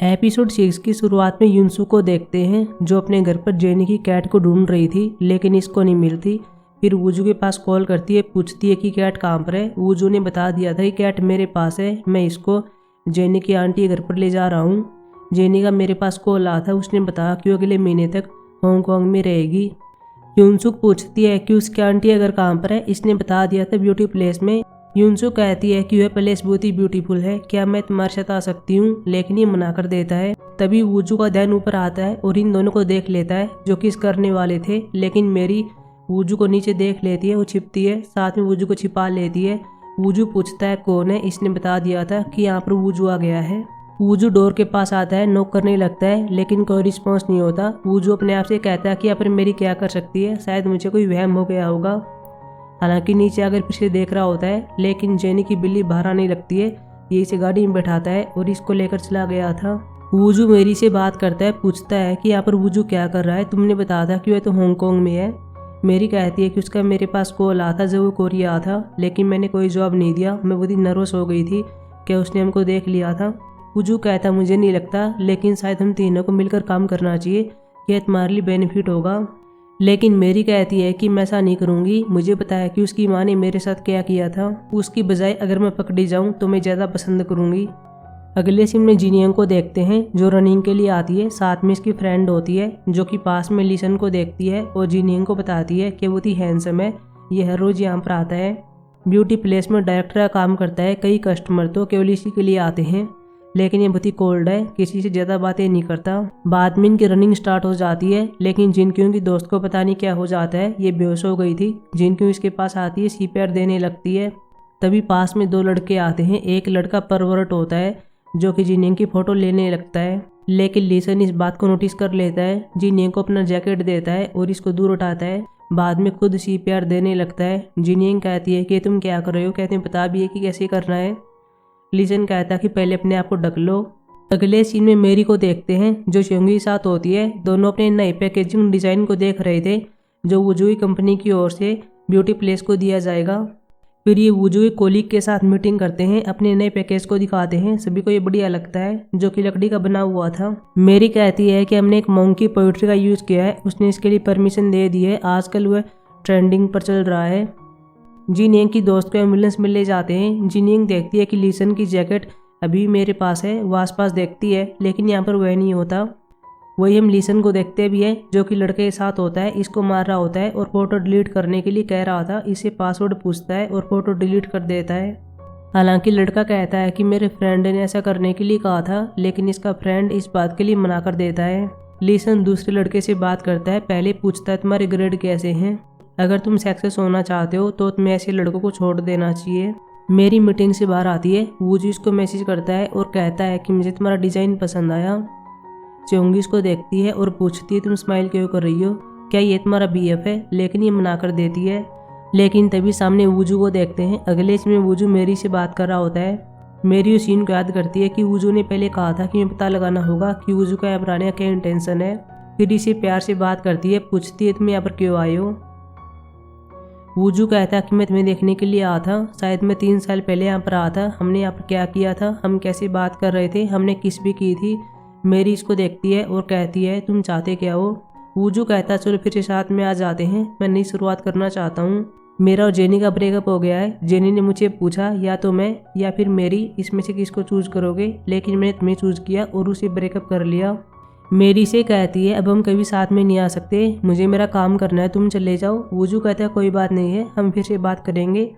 Episode 6 की शुरुआत में युनसू को देखते हैं जो अपने घर पर जेनी की कैट को ढूंढ रही थी लेकिन इसको नहीं मिलती। फिर वूजू के पास कॉल करती है, पूछती है कि कैट कहाँ पर है। वूजू ने बता दिया था कि कैट मेरे पास है, मैं इसको जेनी की आंटी के घर पर ले जा रहा हूँ। जेनी का मेरे पास कॉल आया था, उसने बताया कि वो अगले महीने तक हांगकांग में रहेगी। युनसुक पूछती है कि उसकी आंटी का घर कहाँ पर है, इसने बता दिया था ब्यूटी प्लेस में। युनसुक कहती है कि वह प्लेस बहुत ही ब्यूटीफुल है, क्या मैं तुम्हारे साथ आ सकती हूँ, लेकिन ये मना कर देता है। तभी वूजू का ध्यान ऊपर आता है और इन दोनों को देख लेता है जो किस करने वाले थे, लेकिन मेरी वूजू को नीचे देख लेती है, वो छिपती है, साथ में वूजू को छिपा लेती है। वूजू पूछता है कौन है, इसने बता दिया था कि यहाँ पर वूजू आ गया है। वूजू डोर के पास आता है, नॉक करने लगता है लेकिन कोई रिस्पॉन्स नहीं होता। वूजू अपने आप से कहता है कि यहाँ पर मेरी क्या कर सकती है, शायद मुझे कोई वहम हो गया होगा। हालांकि नीचे आकर फिर से देख रहा होता है लेकिन जेनी की बिल्ली बाहर आने लगती है। ये इसे गाड़ी में बैठाता है और इसको लेकर चला गया था। वूजू मेरी से बात करता है, पूछता है कि यहाँ पर वूजू क्या कर रहा है, तुमने बताया था कि वह तो हांगकांग में है। मेरी कहती है कि उसका मेरे पास कॉल आया था जब वो कोरिया आया था, लेकिन मैंने कोई जवाब नहीं दिया, मैं बहुत ही नर्वस हो गई थी क्या उसने हमको देख लिया था। वूजू कहता मुझे नहीं लगता, लेकिन शायद हम तीनों को मिलकर काम करना चाहिए, यह तुम्हारे लिए बेनिफिट होगा। लेकिन मेरी कहती है कि मैं ऐसा नहीं करूँगी, मुझे बताया कि उसकी माँ ने मेरे साथ क्या किया था, उसकी बजाय अगर मैं पकड़ी जाऊँ तो मैं ज़्यादा पसंद करूँगी। अगले सीन में जिनियंग को देखते हैं जो रनिंग के लिए आती है, साथ में इसकी फ्रेंड होती है जो कि पास में लिसन को देखती है और जिनियंग को बताती है कि वो ही हैंडसम है, ये हर रोज़ यहाँ पर आता है। ब्यूटी प्लेस में डायरेक्टर का काम करता है, कई कस्टमर तो केवल इसी के लिए आते हैं, लेकिन ये बहुत ही कोल्ड है, किसी से ज़्यादा बातें नहीं करता। बाद में इनकी रनिंग स्टार्ट हो जाती है लेकिन जिनक्यों की दोस्त को पता नहीं क्या हो जाता है, ये बेहोश हो गई थी। जिनक्यों इसके पास आती है, सीपीआर देने लगती है। तभी पास में दो लड़के आते हैं, एक लड़का परवर्ट होता है जो कि जिनियंग की फ़ोटो लेने लगता है, लेकिन लिसन इस बात को नोटिस कर लेता है। जिनियंग को अपना जैकेट देता है और इसको दूर उठाता है, बाद में खुद सीपीआर देने लगता है। जिनियंग कहती है कि तुम क्या कर रहे हो, कहते हैं बता भी है कि कैसे करना है। लिसन कहता है कि पहले अपने आप को ढक लो। अगले सीन में मेरी को देखते हैं जो चोंगी के साथ होती है, दोनों अपने नए पैकेजिंग डिज़ाइन को देख रहे थे जो वूजू कंपनी की ओर से ब्यूटी प्लेस को दिया जाएगा। फिर ये वूजू कोलीग के साथ मीटिंग करते हैं, अपने नए पैकेज को दिखाते हैं, सभी को ये बढ़िया लगता है जो कि लकड़ी का बना हुआ था। मेरी कहती है कि हमने एक मॉन्क की पोइट्री का यूज़ किया है, उसने इसके लिए परमिशन दे दी है, आजकल वह ट्रेंडिंग पर चल रहा है। जिनियंग की दोस्त को एम्बुलेंस में ले जाते हैं। जिनियंग देखती है कि लिसन की जैकेट अभी मेरे पास है, वो आसपास देखती है लेकिन यहाँ पर वह नहीं होता। वही हम लिसन को देखते भी हैं जो कि लड़के के साथ होता है, इसको मार रहा होता है और फोटो डिलीट करने के लिए कह रहा था, इसे पासवर्ड पूछता है और फोटो डिलीट कर देता है। हालांकि लड़का कहता है कि मेरे फ्रेंड ने ऐसा करने के लिए कहा था, लेकिन इसका फ्रेंड इस बात के लिए मना कर देता है। लिसन दूसरे लड़के से बात करता है, पहले पूछता है तुम्हारे ग्रेड कैसे हैं, अगर तुम सक्सेस होना चाहते हो तो तुम्हें ऐसे लड़कों को छोड़ देना चाहिए। मेरी मीटिंग से बाहर आती है, वूजू इसको मैसेज करता है और कहता है कि मुझे तुम्हारा डिज़ाइन पसंद आया। चोंगी इसको देखती है और पूछती है तुम स्माइल क्यों कर रही हो, क्या ये तुम्हारा बीएफ है, लेकिन ये मना कर देती है। लेकिन तभी सामने वूजू को देखते हैं। अगले सीन में वूजू मेरी से बात कर रहा होता है। मेरी उस सीन को याद करती है कि वूजू ने पहले कहा था कि मैं पता लगाना होगा कि वूजू का यहाँ पर आने का क्या इंटेंशन है। फिर इसे प्यार से बात करती है, पूछती है तुम यहाँ पर क्यों आए हो। वूजू कहता है कि मैं तुम्हें देखने के लिए आया था, शायद मैं 3 साल पहले यहाँ पर आया था, हमने यहाँ पर क्या किया था, हम कैसे बात कर रहे थे, हमने किस भी की थी। मेरी इसको देखती है और कहती है तुम चाहते क्या हो। वूजू कहता है चलो फिर से साथ में आ जाते हैं, मैं नई शुरुआत करना चाहता हूँ, मेरा और जेनी का ब्रेकअप हो गया है। जेनी ने मुझे पूछा या तो मैं या फिर मेरी, इसमें से किसको चूज करोगे, लेकिन मैंने तुम्हें चूज किया और उसे ब्रेकअप कर लिया। मेरी से कहती है अब हम कभी साथ में नहीं आ सकते, मुझे मेरा काम करना है, तुम चले जाओ। वूजू कहता है कोई बात नहीं है, हम फिर से बात करेंगे।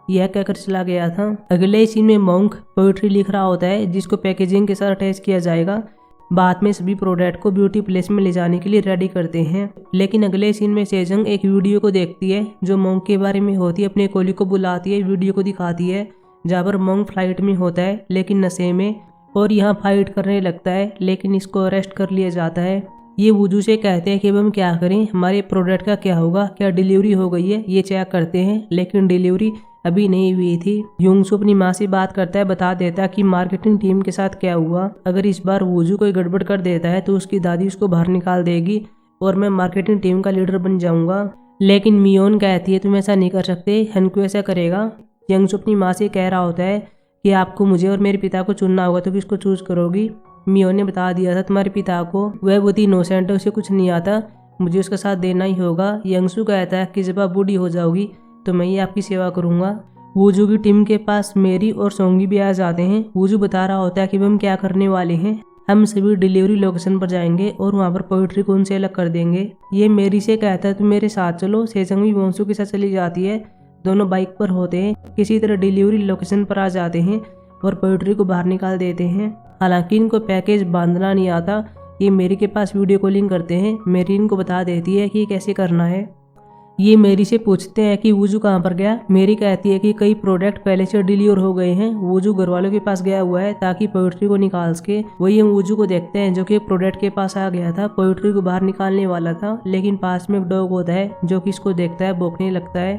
यह कहकर चला गया था। अगले सीन में मॉन्क पोइट्री लिख रहा होता है जिसको पैकेजिंग के साथ अटैच किया जाएगा। बाद में सभी प्रोडक्ट को ब्यूटी प्लेस में ले जाने के लिए रेडी करते हैं। लेकिन अगले सीन में सेजंग एक वीडियो को देखती है जो मॉन्क के बारे में होती है, अपने कोलीग को बुलाती है, वीडियो को दिखाती है जहाँ पर मॉन्क फ्लाइट में होता है लेकिन नशे में, और यहाँ फाइट करने लगता है लेकिन इसको अरेस्ट कर लिया जाता है। ये वूजू से कहते हैं कि अब हम क्या करें, हमारे प्रोडक्ट का क्या होगा, क्या डिलीवरी हो गई है, ये चेक करते हैं, लेकिन डिलीवरी अभी नहीं हुई थी। युनसू अपनी माँ से बात करता है, बता देता है कि मार्केटिंग टीम के साथ क्या हुआ, अगर इस बार वूजू कोई गड़बड़ कर देता है तो उसकी दादी उसको बाहर निकाल देगी और मैं मार्केटिंग टीम का लीडर बन जाऊंगा। लेकिन मियोन कहती है तुम ऐसा नहीं कर सकते, हनक्यू ऐसा करेगा। युनसू अपनी माँ से कह रहा होता है कि आपको मुझे और मेरे पिता को चुनना होगा तो किसको चूज करोगी। मियो ने बता दिया था तुम्हारे पिता को, वह बहुत ही इनोसेंट है, उसे कुछ नहीं आता, मुझे उसका साथ देना ही होगा। यंगसू कहता है कि जब आप बूढ़ी हो जाओगी तो मैं ही आपकी सेवा करूँगा। वूजू की टीम के पास मेरी और सोंगी भी आ जाते हैं। वूजू बता रहा होता है कि हम क्या करने वाले हैं, हम सभी डिलीवरी लोकेशन पर जाएंगे और वहाँ पर पोइट्री को उनसे अलग कर देंगे। ये मेरी से कहता है तुम मेरे साथ चलो। सेजंग भी वोंसू के साथ चली जाती है। दोनों बाइक पर होते हैं, किसी तरह डिलीवरी लोकेशन पर आ जाते हैं और पोइट्री को बाहर निकाल देते हैं। हालांकि इनको पैकेज बांधना नहीं आता। ये मेरी के पास वीडियो कॉलिंग करते हैं। मेरी इनको बता देती है कि ये कैसे करना है। ये मेरी से पूछते हैं कि वूजू कहाँ पर गया। मेरी कहती है कि कई प्रोडक्ट पहले से डिलीवर हो गए हैं, वूजू घर वालों के पास गया हुआ है ताकि पोइट्री को निकाल सके। वही हम वूजू को देखते हैं जो कि प्रोडक्ट के पास आ गया था, पोइट्री को बाहर निकालने वाला था, लेकिन पास में एक डॉग होता है जो कि इसको देखता है, भौंकने लगता है,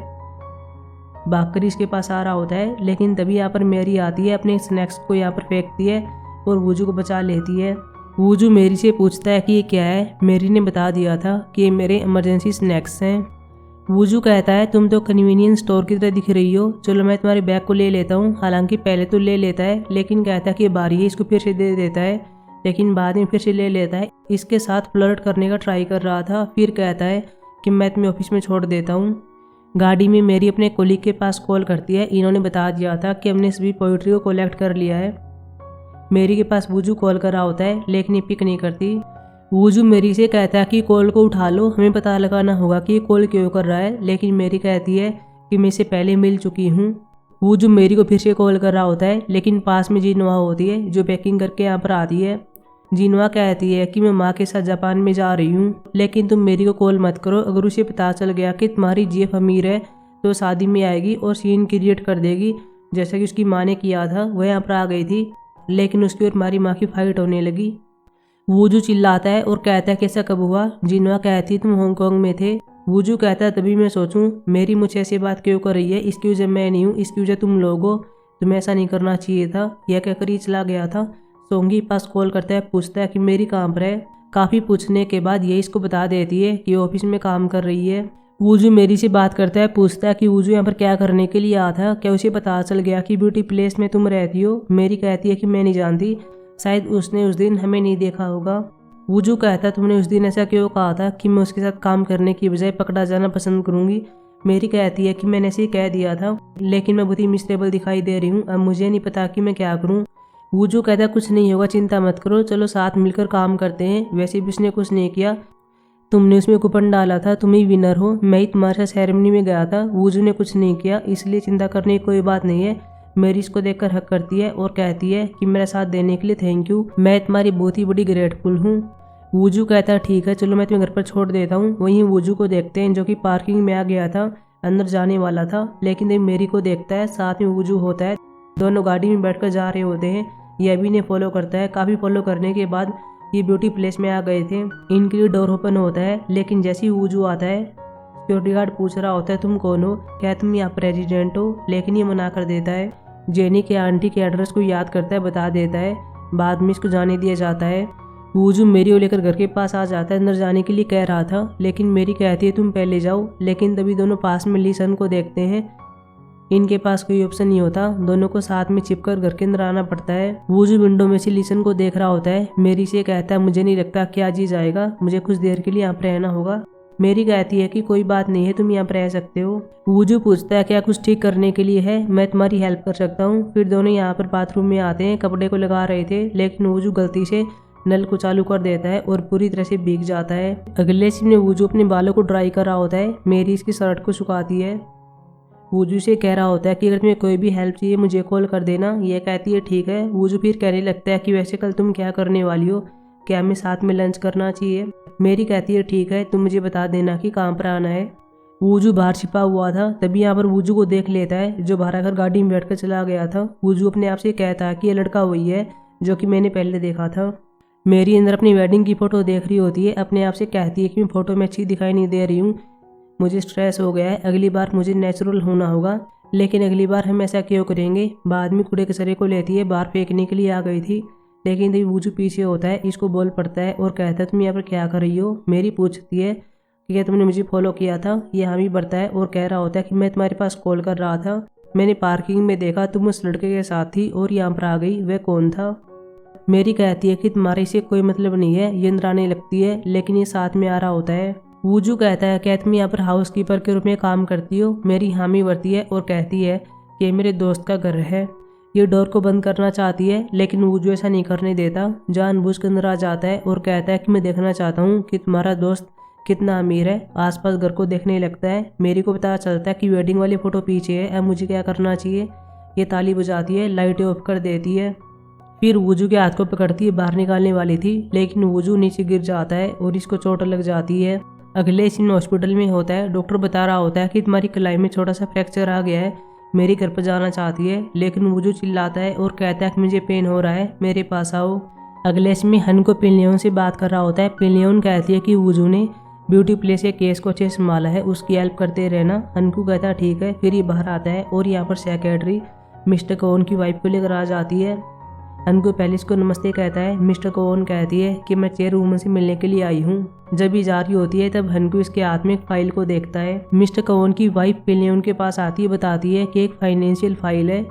भागकर इसके पास आ रहा होता है। लेकिन तभी यहाँ पर मेरी आती है, अपने स्नैक्स को यहाँ पर फेंकती है और वूजू को बचा लेती है। वूजू मेरी से पूछता है कि ये क्या है। मेरी ने बता दिया था कि ये मेरे इमरजेंसी स्नैक्स हैं। वूजू कहता है तुम तो कन्वीनियंस स्टोर की तरह दिख रही हो, चलो मैं तुम्हारे बैग को ले लेता हूँ। हालांकि पहले तो ले लेता है, लेकिन कहता है कि बारी है, इसको फिर से दे देता है, लेकिन बाद में फिर से ले लेता है। इसके साथ फ्लर्ट करने का ट्राई कर रहा था। फिर कहता है कि मैं तुम्हें ऑफिस में छोड़ देता हूँ। गाड़ी में मेरी अपने कोलीग के पास कॉल करती है। इन्होंने बता दिया था कि हमने सभी पोइट्री को कलेक्ट कर लिया है। मेरी के पास वूजू कॉल कर रहा होता है, लेकिन ये पिक नहीं करती। वूजू मेरी से कहता है कि कॉल को उठा लो, हमें पता लगाना होगा कि ये कॉल क्यों कर रहा है, लेकिन मेरी कहती है कि मैं इससे पहले मिल चुकी हूँ। वूजू मेरी को फिर से कॉल कर रहा होता है, लेकिन पास में जिनवा होती है जो पैकिंग करके यहाँ पर आती है। जिनवा कहती है कि मैं माँ के साथ जापान में जा रही हूँ, लेकिन तुम मेरी को कॉल मत करो। अगर उसे पता चल गया कि तुम्हारी जीएफ अमीर है तो शादी में आएगी और सीन क्रिएट कर देगी, जैसा कि उसकी माँ ने किया था। वह यहाँ पर आ गई थी, लेकिन उसकी और हमारी माँ की फाइट होने लगी। वूजू चिल्लाता है और कहता है कैसा कब हुआ। जिनवा कहती तुम हांगकांग में थे। वूजू कहता है तभी मैं सोचूं मेरी मुझे ऐसी बात क्यों कर रही है, इसकी वजह मैं नहीं हूँ, इसकी वजह तुम लोग हो, तुम्हें ऐसा नहीं करना चाहिए था। यह कहकर ही चला गया था। सोंगी पास कॉल करता है, पूछता है कि मेरी कहाँ पर है। काफ़ी पूछने के बाद ये इसको बता देती है कि ऑफिस में काम कर रही है। वूजू मेरी से बात करता है, पूछता है कि वूजू यहाँ पर क्या करने के लिए आया था, क्या उसे पता चल गया कि ब्यूटी प्लेस में तुम रहती हो। मेरी कहती है कि मैं नहीं जानती, शायद उसने उस दिन हमें नहीं देखा होगा। वूजू कहता तुमने उस दिन ऐसा क्यों कहा था कि मैं उसके साथ काम करने की बजाय पकड़ा जाना पसंद करूंगी। मेरी कहती है कि मैंने ऐसे ही कह दिया था, लेकिन मैं बहुत ही मिसेबल दिखाई दे रही हूँ, अब मुझे नहीं पता कि मैं क्या करूँ। वूजू कहता कुछ नहीं होगा, चिंता मत करो, चलो साथ मिलकर काम करते हैं। वैसे भी उसने कुछ नहीं किया, तुमने उसमें कूपन डाला था, तुम ही विनर हो, मैं ही तुम्हारे साथ सेरेमनी में गया था। वूजू ने कुछ नहीं किया, इसलिए चिंता करने की कोई बात नहीं है। मेरी इसको देखकर हक करती है और कहती है कि मेरा साथ देने के लिए थैंक यू, मैं तुम्हारी बहुत ही बड़ी ग्रेटफुल हूँ। वूजू कहता है ठीक है चलो मैं तुम्हें घर पर छोड़ देता हूँ। वहीं वूजू को देखते हैं जो कि पार्किंग में आ गया था, अंदर जाने वाला था, लेकिन जब मेरी को देखता है साथ में वूजू होता है, दोनों गाड़ी में बैठकर जा रहे होते हैं। ये अभी ने फॉलो करता है। काफ़ी फॉलो करने के बाद ये ब्यूटी प्लेस में आ गए थे। इनके लिए डोर ओपन होता है, लेकिन जैसे ही वूजू आता है सिक्योरिटी गार्ड पूछ रहा होता है तुम कौन हो, क्या तुम यहाँ प्रेसिडेंट हो, लेकिन ये मना कर देता है। जेनी के आंटी के एड्रेस को याद करता है, बता देता है, बाद में इसको जाने दिया जाता है। वूजू मेरी को लेकर घर के पास आ जाता है, अंदर जाने के लिए कह रहा था, लेकिन मेरी कहती है तुम पहले जाओ। लेकिन तभी दोनों पास में लीसन को देखते हैं, इनके पास कोई ऑप्शन नहीं होता, दोनों को साथ में चिपकर घर के अंदर आना पड़ता है। वूजू विंडो में से लीसन को देख रहा होता है। मेरी से कहता है मुझे नहीं लगता कि आज ही जाएगा, मुझे कुछ देर के लिए यहाँ पर रहना होगा। मेरी कहती है कि कोई बात नहीं है, तुम यहाँ पर रह सकते हो। वूजू पूछता है क्या कुछ ठीक करने के लिए है, मैं तुम्हारी हेल्प कर सकता हूँ। फिर दोनों यहाँ पर बाथरूम में आते हैं, कपड़े को लगा रहे थे, लेकिन वूजू गलती से नल को चालू कर देता है और पूरी तरह से भीग जाता है। अगले सीन में वूजू अपने बालों को ड्राई कर रहा होता है। मेरी इसकी शर्ट को सुखाती है। वूजू से कह रहा होता है कि अगर तुम्हें कोई भी हेल्प चाहिए मुझे कॉल कर देना। यह कहती है ठीक है। वूजू फिर कहने लगता है कि वैसे कल तुम क्या करने वाली हो, क्या हमें साथ में लंच करना चाहिए। मेरी कहती है ठीक है, तुम मुझे बता देना कि कहाँ पर आना है। वूजू बाहर छिपा हुआ था, तभी यहाँ पर वूजू को देख लेता है जो बाहर आकर गाड़ी में बैठकर चला गया था। वूजू अपने आप से कहता है कि यह लड़का वही है जो कि मैंने पहले देखा था। मेरी अंदर अपनी वेडिंग की फ़ोटो देख रही होती है, अपने आप से कहती है कि मैं फ़ोटो में अच्छी दिखाई नहीं दे रही हूँ, मुझे स्ट्रेस हो गया है, अगली बार मुझे नेचुरल होना होगा। लेकिन अगली बार हम ऐसा क्यों करेंगे। बाद में कूड़े कचरे को लेती है, बाहर फेंकने के लिए आ गई थी, लेकिन तभी वूजू पीछे होता है, इसको बोल पड़ता है और कहता है तुम यहाँ पर क्या कर रही हो। मेरी पूछती है कि क्या तुमने मुझे फॉलो किया था। ये हाँ भी बढ़ता है और कह रहा होता है कि मैं तुम्हारे पास कॉल कर रहा था, मैंने पार्किंग में देखा तुम उस लड़के के साथ थी और यहाँ पर आ गई, वह कौन था। मेरी कहती है कि तुम्हारे से कोई मतलब नहीं है, ये इंद्राणी लगती है लेकिन ये साथ में आ रहा होता है। वूजू कहता है क्या तुम यहाँ पर हाउसकीपर के रूप में काम करती हो? मेरी हामी भरती है और कहती है कि मेरे दोस्त का घर है। ये डोर को बंद करना चाहती है लेकिन वूजू ऐसा नहीं करने देता, जानबूझ कर अंदर आ जाता है और कहता है कि मैं देखना चाहता हूँ कि तुम्हारा दोस्त कितना अमीर है। आसपास घर को देखने लगता है। मेरी को पता चलता है कि वेडिंग वाली फ़ोटो पीछे है, अब मुझे क्या करना चाहिए। ये ताली बजाती है, लाइटें ऑफ कर देती है। फिर वूजू के हाथ को पकड़ती है, बाहर निकालने वाली थी लेकिन वूजू नीचे गिर जाता है और इसको चोट लग जाती है। अगले सीन हॉस्पिटल में होता है। डॉक्टर बता रहा होता है कि तुम्हारी कलाई में छोटा सा फ्रैक्चर आ गया है, मेरी घर पर जाना चाहती है लेकिन वूजू चिल्लाता है और कहता है कि मुझे पेन हो रहा है, मेरे पास आओ। अगले सीन में हन को पिनलियोन से बात कर रहा होता है। पिनलियोन कहती है कि वूजू ने ब्यूटी प्लेस के केस को अच्छे से संभाला है, उसकी हेल्प करते रहना। हनको कहता है ठीक है। फिर ये बाहर आता है और यहाँ पर सेक्रेटरी मिस्टर कोवन की वाइफ को लेकर आ जाती है। हनको पहले इसको नमस्ते कहता है। मिस्टर कोवन कहती है कि मैं चेयर वूमन से मिलने के लिए आई हूँ। जब ये जा रही होती है तब हनको इसके हाथ में एक फाइल को देखता है। मिस्टर कोवन की वाइफ पिनलियोन के पास आती है, बताती है कि एक फाइनेंशियल फाइल है,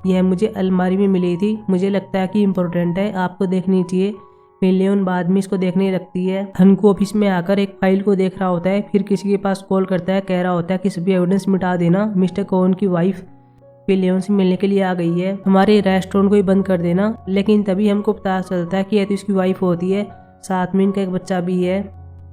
यह मुझे अलमारी में मिली थी, मुझे लगता है कि इम्पोर्टेंट है, आपको देखनी चाहिए। पिनलियोन बाद में इसको देखने लगती है। हनको ऑफिस में आकर एक फाइल को देख रहा होता है, फिर किसी के पास कॉल करता है, कह रहा होता है कि सभी एविडेंस मिटा देना, मिस्टर कोवन की वाइफ पिनलियोन से मिलने के लिए आ गई है, हमारे रेस्टोरेंट को ही बंद कर देना। लेकिन तभी हमको पता चलता है कि यह तो इसकी वाइफ होती है, साथ में इनका एक बच्चा भी है।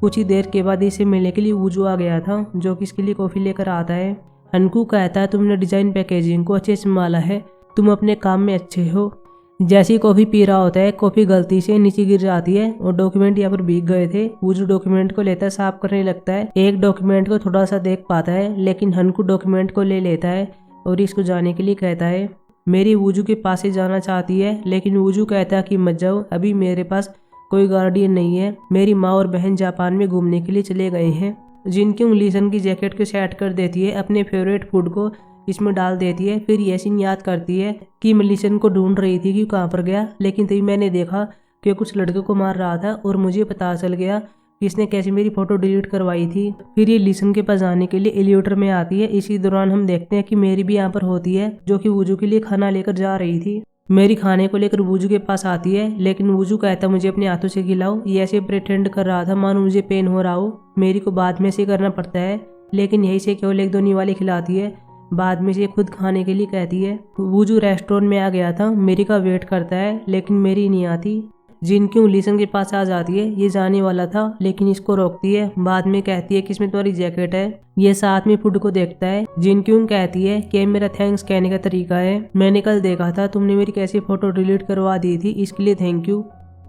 कुछ ही देर के बाद इसे मिलने के लिए वूजू आ गया था जो कि इसके लिए कॉफ़ी लेकर आता है। हनको कहता है तुमने डिज़ाइन पैकेजिंग को अच्छे से संभाला है, तुम अपने काम में अच्छे हो। जैसे ही कॉफ़ी पी रहा होता है, कॉफ़ी गलती से नीचे गिर जाती है और डॉक्यूमेंट यहाँ पर भीग गए थे। वूजू डॉक्यूमेंट को लेता है, साफ करने लगता है। एक डॉक्यूमेंट को थोड़ा सा देख पाता है लेकिन हनको डॉक्यूमेंट को ले लेता है और इसको जाने के लिए कहता है। मेरी वूजू के पास से जाना चाहती है लेकिन वूजू कहता है कि मत जाओ, अभी मेरे पास कोई गार्डियन नहीं है, मेरी माँ और बहन जापान में घूमने के लिए चले गए हैं। जिनक्यूंग लीसन की जैकेट को सेट कर देती है, अपने फेवरेट फूड को इसमें डाल देती है। फिर ये सीन याद करती है कि मैं लीसन को ढूंढ रही थी कि कहाँ पर गया, लेकिन तभी मैंने देखा कि कुछ लड़कों को मार रहा था और मुझे पता चल गया कि इसने कैसे मेरी फ़ोटो डिलीट करवाई थी। फिर ये लीसन के पास जाने के लिए एलिवेटर में आती है। इसी दौरान हम देखते हैं कि मेरी भी यहाँ पर होती है जो कि वूजू के लिए खाना लेकर जा रही थी। मेरी खाने को लेकर वूजू के पास आती है लेकिन वूजू कहता मुझे अपने हाथों से खिलाओ। ये ऐसे प्रिटेंड कर रहा था मानो मुझे पेन हो रहा हो। मेरी को बाद में से करना पड़ता है लेकिन यही से केवल एक दो निवाले खिलाती है, बाद में से खुद खाने के लिए कहती है। वूजू रेस्टोरेंट में आ गया था, मेरी का वेट करता है लेकिन मेरी नहीं आती। जिनक्यूंग लीसन के पास आ जाती है, ये जाने वाला था लेकिन इसको रोकती है। बाद में कहती है कि इसमें तुम्हारी जैकेट है। ये साथ में फूड को देखता है। जिनक्यूंग कहती है कि मेरा थैंक्स कहने का तरीका है, मैंने कल देखा था तुमने मेरी कैसी फोटो डिलीट करवा दी थी, इसके लिए थैंक यू,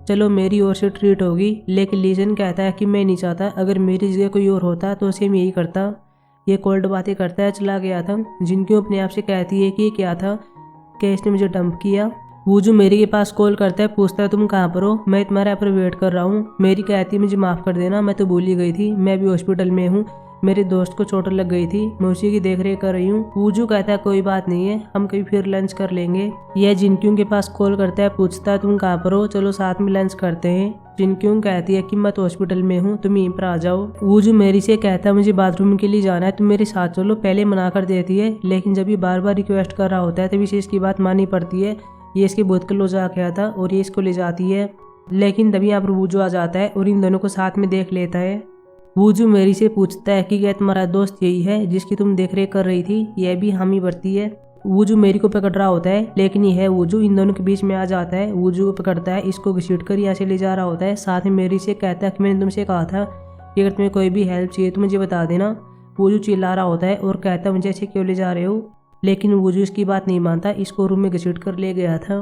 चलो मेरी ओर से ट्रीट होगी। लेकिन लीसन कहता है कि मैं नहीं चाहता, अगर मेरी जगह कोई और होता तो सेम यही करता। ये कोल्ड बातें करता है, चला गया था। जिनक्यूंग अपने आप से कहती है कि ये क्या था, क्या इसने मुझे डंप किया। वूजू मेरी के पास कॉल करता है, पूछता है तुम कहाँ पर हो, मैं तुम्हारे यहाँ पर वेट कर रहा हूँ। मेरी कहती है मुझे माफ़ कर देना, मैं तो भूल ही गई थी, मैं भी हॉस्पिटल में हूँ, मेरे दोस्त को चोट लग गई थी, मैं उसी की देखरेख कर रही हूँ। वूजू कहता है कोई बात नहीं है, हम कभी फिर लंच कर लेंगे। यह जिनक्यूंग के पास कॉल करता है, पूछता है तुम कहाँ पर हो, चलो साथ में लंच करते हैं। जिनक्यूंग कहती है कि मैं तो हॉस्पिटल में हूँ, तुम यहीं पर आ जाओ। वूजू मेरी से कहता है मुझे बाथरूम के लिए जाना है, तुम मेरे साथ चलो। पहले मना कर देती है लेकिन जब ये बार बार रिक्वेस्ट कर रहा होता है तभी से इसकी बात माननी पड़ती है। ये इसके बहुत क्लोज आ गया था और ये इसको ले जाती है। लेकिन तभी यहाँ पर वूजू आ जाता है और इन दोनों को साथ में देख लेता है। वूजू मेरी से पूछता है कि क्या तुम्हारा दोस्त यही है जिसकी तुम देखरेख कर रही थी। यह भी हामी भरती है। वूजू मेरी को पकड़ रहा होता है लेकिन यह है वूजू इन दोनों के बीच में आ जाता है। वूजू को पकड़ता है, इसको घसीट कर यहाँ से ले जा रहा होता है। साथ में मेरी से कहता है कि मैंने तुमसे कहा था कि अगर तुम्हें कोई भी हेल्प चाहिए तो मुझे बता देना। वूजू चिल्ला रहा होता है और कहता है मुझे ऐसे क्यों ले जा रहे हो, लेकिन वूजू इसकी बात नहीं मानता, इसको रूम में घसीट कर ले गया था।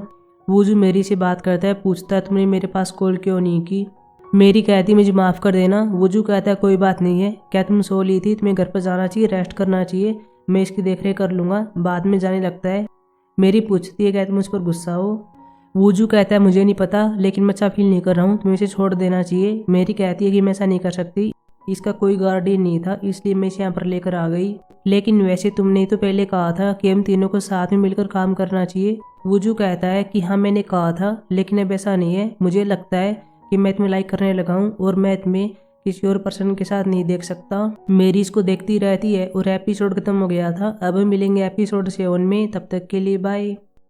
वूजू मेरी से बात करता है, पूछता है तुमने मेरे पास कॉल क्यों नहीं की। मेरी कहती मुझे माफ़ कर देना। वूजू कहता है कोई बात नहीं है, क्या तुम सो ली थी, तुम्हें घर पर जाना चाहिए, रेस्ट करना चाहिए, मैं इसकी देखरेख कर लूँगा। बाद में जाने लगता है। मेरी पूछती है क्या तुम मुझ पर गुस्सा हो। वूजू कहता है मुझे नहीं पता लेकिन मैं अच्छा फील नहीं कर रहा हूँ, तुम्हें इसे छोड़ देना चाहिए। मेरी कहती है कि मैं ऐसा नहीं कर सकती, इसका कोई गार्डियन नहीं था इसलिए मैं इसे यहाँ पर लेकर आ गई। लेकिन वैसे तुमने तो पहले कहा था कि हम तीनों को साथ में मिलकर काम करना चाहिए। वूजू कहता है कि हाँ मैंने कहा था लेकिन अब ऐसा नहीं है, मुझे लगता है कि मैं तुम्हें लाइक करने लगा हूँ और मैं तुम्हें किसी और पर्सन के साथ नहीं देख सकता। मेरी इसको देखती रहती है और एपिसोड खत्म हो गया था। अब मिलेंगे एपिसोड 7 में, तब तक के लिए बाय।